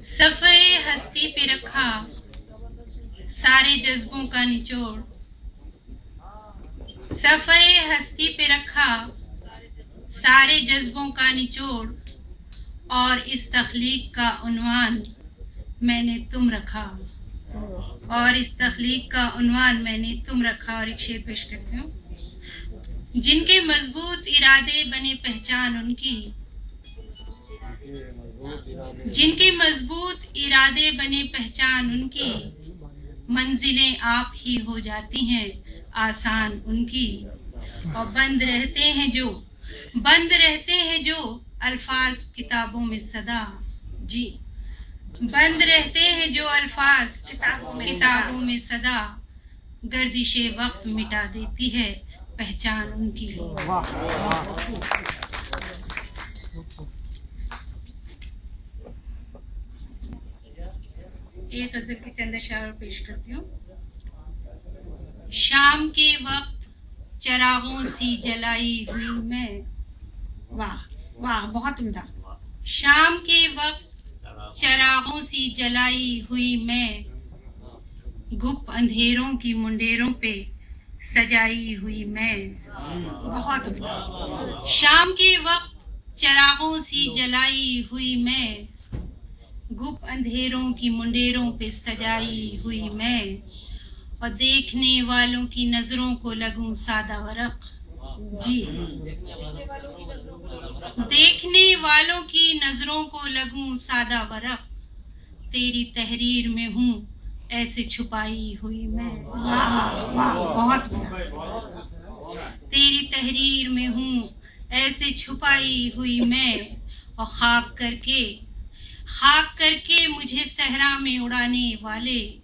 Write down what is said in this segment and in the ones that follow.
सफ़े हस्ती पे रखा सारे जज्बों का निचोड़। सफ़े हस्ती पे रखा सारे जज्बों का निचोड़, और इस तख्लीक का उन्वान मैंने तुम रखा। और इस तख्लीक का उन्वान मैंने तुम रखा। और एक शेर पेश करती हूँ। जिनके मजबूत इरादे बने पहचान उनकी, जिनके मजबूत इरादे बने पहचान उनकी, मंजिलें आप ही हो जाती हैं आसान उनकी। और बंद रहते हैं जो अल्फाज किताबों में सदा। जी, बंद रहते हैं जो अल्फाज किताबों में सदा, गर्दिशे वक्त मिटा देती है पहचान उनकी। एक गजल के चंद अशार पेश करती हूँ। शाम के वक्त चरागों सी जलाई हुई मैं। वाह वाह, बहुत उम्दा। शाम के वक्त चरागों सी जलाई हुई मैं, गुप अंधेरों की मुंडेरों पे सजाई हुई मैं। बहुत उम्दा। शाम के वक्त चरागों सी जलाई हुई मैं, गुप अंधेरों की मुंडेरों पे सजाई हुई मैं। और देखने वालों की नजरों को लगूं सादा वरक। जी, देखने वालों की नजरों को लगूं सादा वरक, तेरी तहरीर में हूँ ऐसे छुपाई हुई मैं। बहुत तेरी तहरीर में हूँ ऐसे छुपाई हुई मैं। और खाक करके मुझे सहरा में उड़ाने वाले,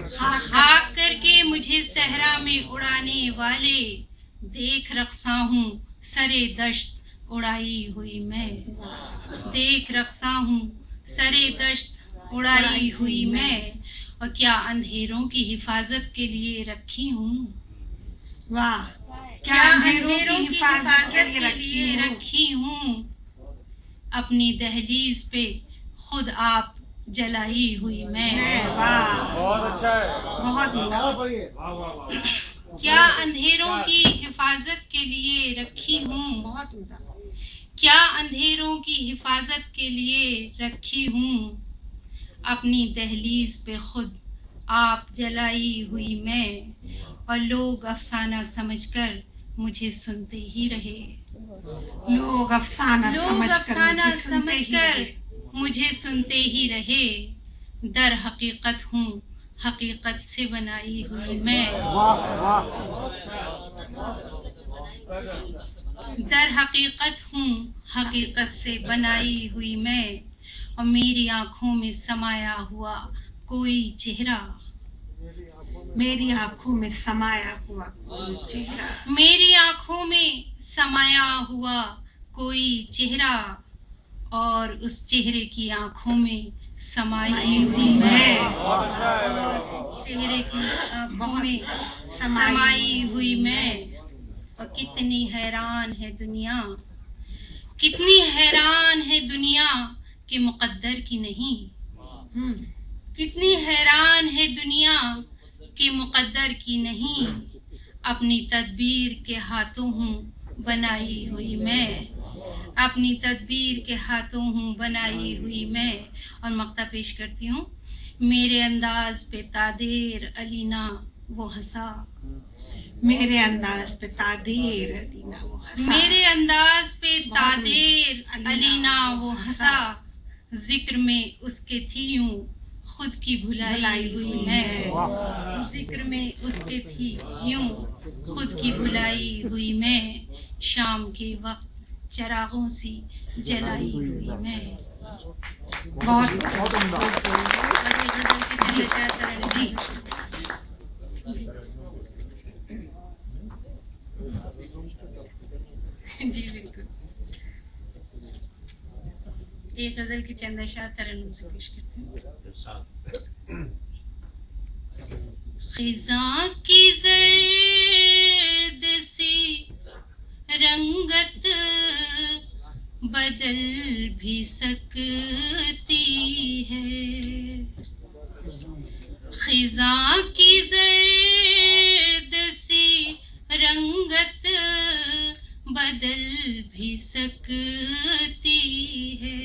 खाक करके मुझे सहरा में उड़ाने वाले, देख रक्सा हूँ सरे दश्त उड़ाई हुई मैं। देख रक्सा हूँ सरे दश्त उड़ाई हुई मैं। और क्या अंधेरों की हिफाजत के लिए रखी हूँ। वाह, क्या अंधेरों की हिफाजत के लिए रखी हूँ। अपनी दहलीज पे खुद आप जलाई हुई मैं। वाह, बहुत अच्छा है, बहुत। क्या अंधेरों की हिफाजत के लिए रखी हूँ। बहुत उम्दा। क्या अंधेरों की हिफाजत के लिए रखी हूँ। अपनी दहलीज पे खुद आप जलाई हुई मैं। और लोग अफसाना समझकर मुझे सुनते ही रहे। लोग अफसाना समझकर मुझे सुनते ही रहे। दर हकीकत हूँ हकीकत से बनाई हुई मैं। दर हकीकत हूँ हकीकत से बनाई हुई मैं। और मेरी आंखों में समाया हुआ कोई चेहरा, मेरी आंखों में समाया हुआ कोई चेहरा, मेरी आंखों में समाया हुआ कोई चेहरा, और उस चेहरे की आंखों में समाई हुई मैं। उस चेहरे की आंखों में समाई हुई मैं। और कितनी हैरान है दुनिया, कितनी हैरान है दुनिया के मुकद्दर की नहीं। कितनी हैरान है दुनिया के मुकद्दर की नहीं। अपनी तदबीर के हाथों हूँ बनाई हुई मैं। अपनी तदबीर के हाथों हूँ बनाई हुई मैं। और मक्ता पेश करती हूँ। मेरे अंदाज पे तादेर अलीना वो हंसा। मेरे अंदाज पे तादेर अलीना वो हंसा। मेरे अंदाज पे तादेर अलीना वो हंसा। जिक्र में उसके थी यूं खुद की भुलाई हुई मैं। जिक्र में उसके थी यूं खुद की भुलाई हुई मैं। शाम के वक्त चरागों सी जलाई हुई मैं। बहुत जी, जी बिल्कुल। एक गजल की चंद अशार तरन्नुम से पेश करती हूँ। खिज़ां की जर्द सी रंगत बदल भी सकती है। खिजा की ज़र्द सी रंगत बदल भी सकती है।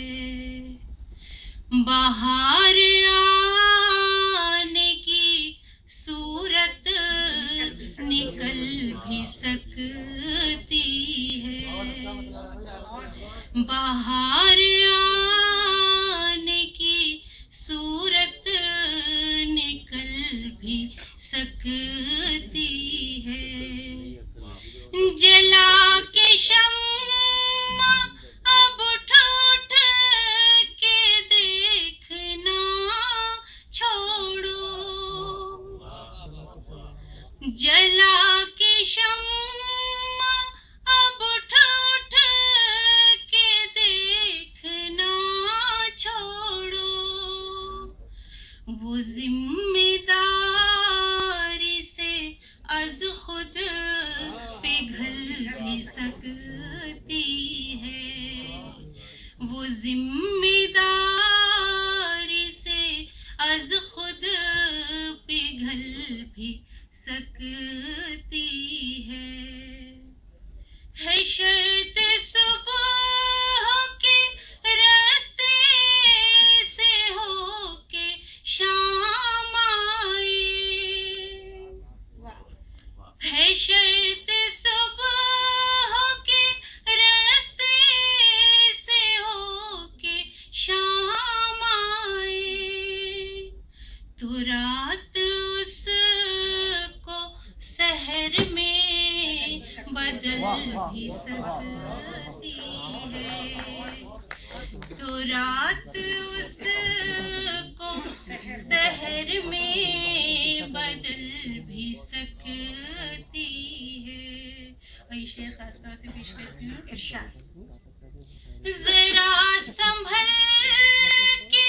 बाहर आने की सूरत निकल भी सकती है। बाहर आने की सूरत निकल भी सकती है। जला के शम्मा अब उठ उठ के देखना छोड़ो। जला के शम्मा अब उठ उठ के देखना छोड़ो। वो जिम्मेदारी से अज खुद पिघल भी सकती है। वो जिम्मेदारी से अज खुद पिघल भी सकती है। शर्त सुबह के रास्ते से होके शाम आए। है शर्त सुबह के रास्ते से होके शाम आए। तो रात उसको सहर में बदल भी सकती है। तो रात उसको सहर में बदल भी सकती है। वही शेर खास तौर से पेश करती हूँ। इरशाद। जरा संभल के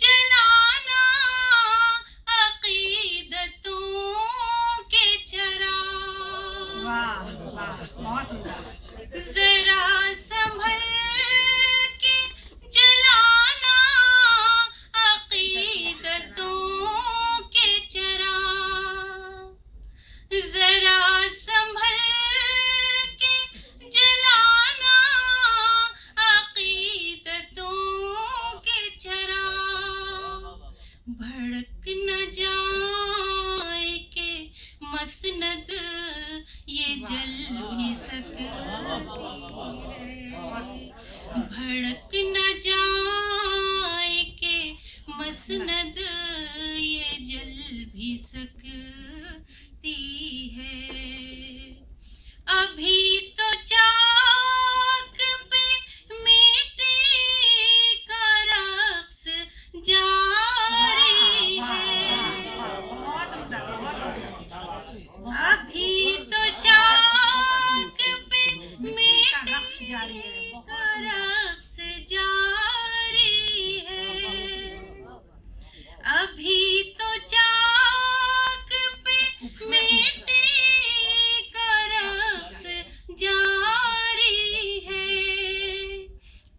जलाना अकीदतों के चराग। वाह वाह, बहुत उम्दा। जरा संभल के जलाना अकीदतों के चराग। जरा संभल के जलाना अकीदतों के चराग। भड़क न जाए के मसनद ये जल भी सकती है। भड़क न जाए के मसनद ये जल भी सकती है। अभी तो चाक पे मिट्टी का रक्स जारी है। बहुत उम्दा, बहुत उम्दा। अभी तो चाक पे का रक्स जारी है। का रक्स जारी है। अभी तो चाक पे मिट्टी का रक्स जारी है।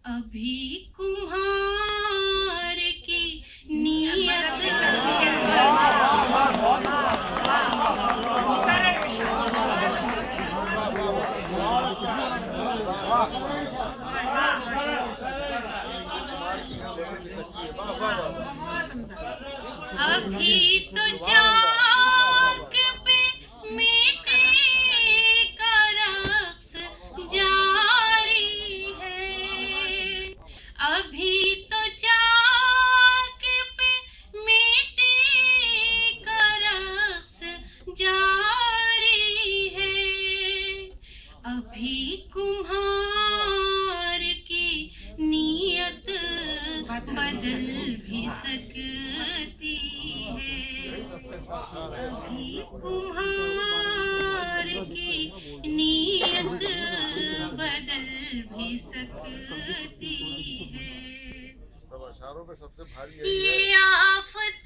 अभी कुम्हार की नियत अभी तो चाक पे मिट्टी का रक्स जारी है। अभी तो चाक पे मिट्टी का रक्स जारी है। अभी कुम्हार की नियत बदल भी सकती है। अभी कुम्हार की नियत बदल भी सकती है। सब अशारों में सबसे भारी ये आफत